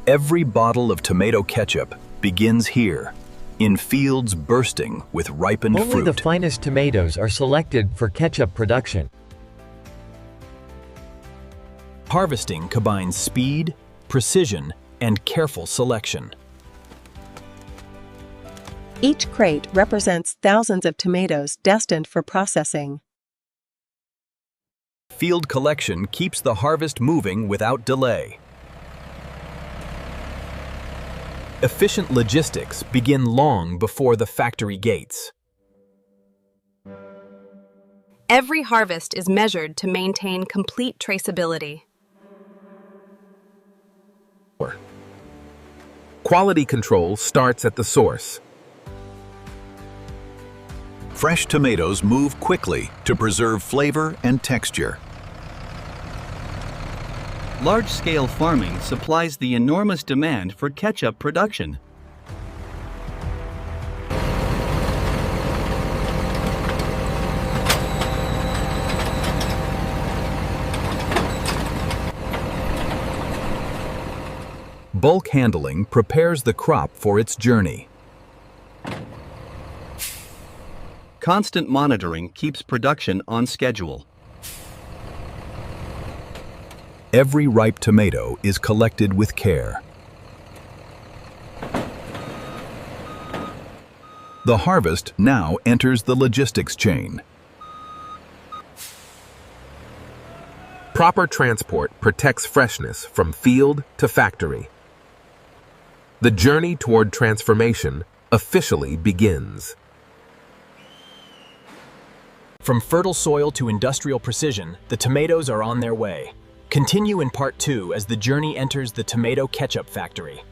Every bottle of tomato ketchup begins here, in fields bursting with ripened Only fruit. the finest tomatoes are selected for ketchup production. Harvesting combines speed, precision, and careful selection. Each crate represents thousands of tomatoes destined for processing. Field collection keeps the harvest moving without delay. Efficient logistics begin long before the factory gates. Every harvest is measured to maintain complete traceability. Quality control starts at the source. Fresh tomatoes move quickly to preserve flavor and texture. Large-scale farming supplies the enormous demand for ketchup production. Bulk handling prepares the crop for its journey. Constant monitoring keeps production on schedule. Every ripe tomato is collected with care. The harvest now enters the logistics chain. Proper transport protects freshness from field to factory. The journey toward transformation officially begins. From fertile soil to industrial precision, the tomatoes are on their way. Continue in part 2 as the journey enters the tomato ketchup factory.